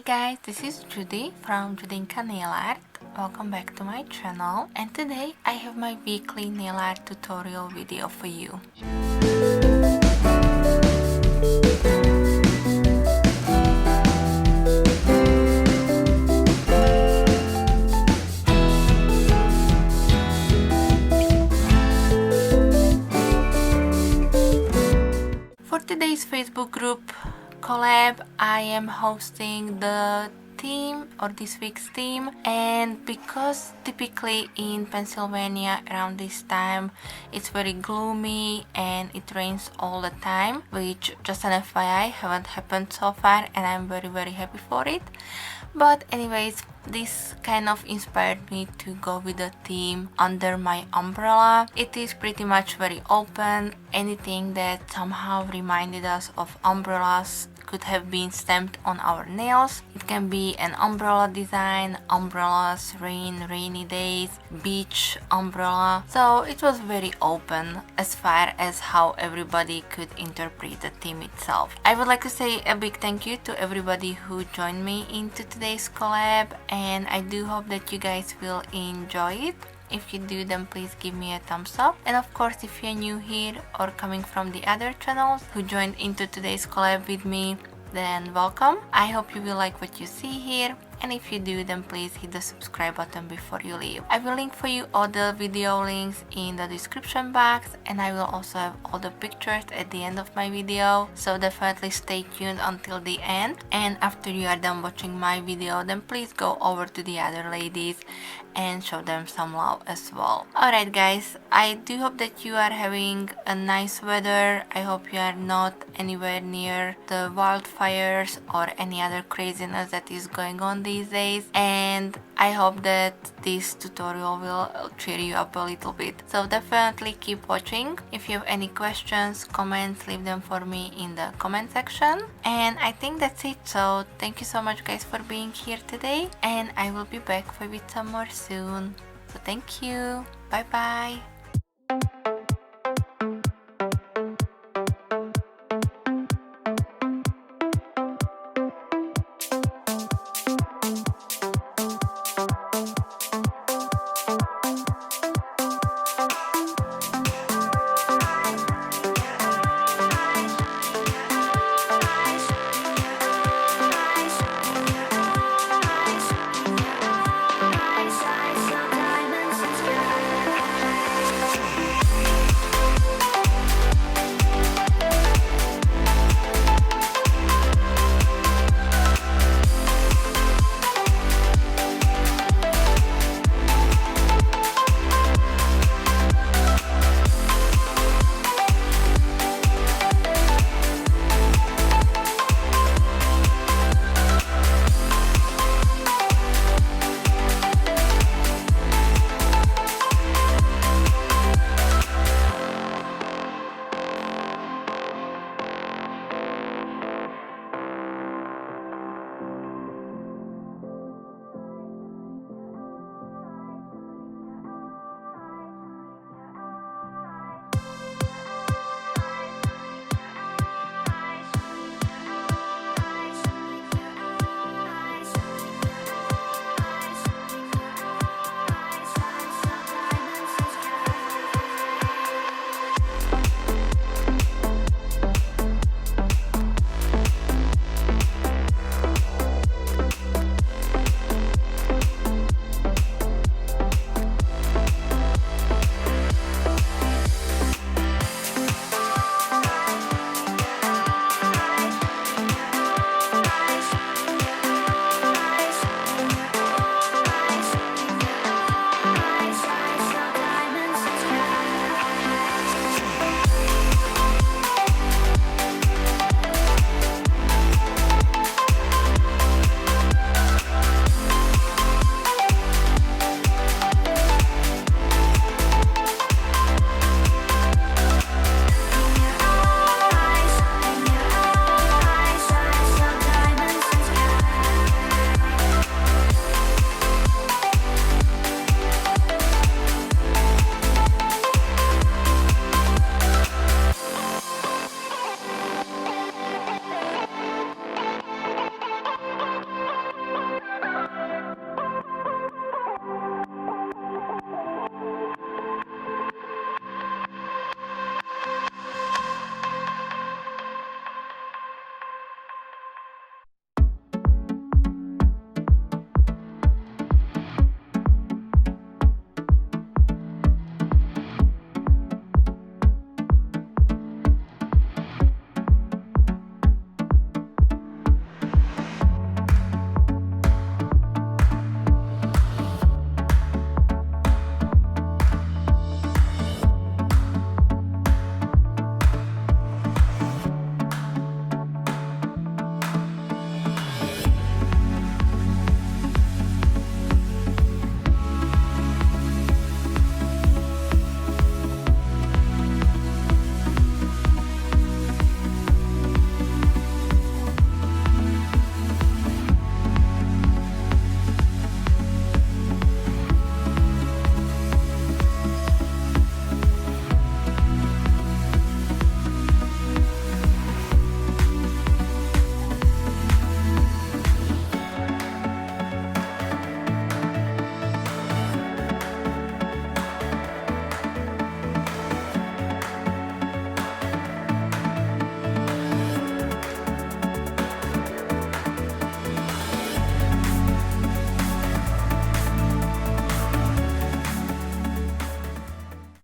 guys, this is Judy from Judita Nail Art. Welcome back to my channel, and today I have my weekly nail art tutorial video for you. For today's Facebook group collab, I am hosting the theme or this week's theme, and because typically in Pennsylvania around this time it's very gloomy and it rains all the time, which just an FYI haven't happened so far, and I'm very happy for it. But anyways, this kind of inspired me to go with the theme under my umbrella. It is pretty much very open. Anything that somehow reminded us of umbrellas could have been stamped on our nails. It can be an umbrella design, umbrellas, rainy days, beach umbrella. So it was very open as far as how everybody could interpret the theme itself. I would like to say a big thank you to everybody who joined me into today's collab, and I do hope that you guys will enjoy it. If you do, then please give me a thumbs up. And of course, if you're new here or coming from the other channels who joined into today's collab with me, then welcome. I hope you will like what you see here, and if you do, then please hit the subscribe button before you leave. I will link for you all the video links in the description box, and I will also have all the pictures at the end of my video, so definitely stay tuned until the end. And after you are done watching my video, then please go over to the other ladies and show them some love as well. Alright guys, I do hope that you are having a nice weather. I hope you are not anywhere near the wildfires or any other craziness that is going on these days, and I hope that this tutorial will cheer you up a little bit. So definitely keep watching. If you have any questions, comments, leave them for me in the comment section. And I think that's it. So thank you so much guys for being here today, and I will be back with some more soon. So thank you. Bye bye.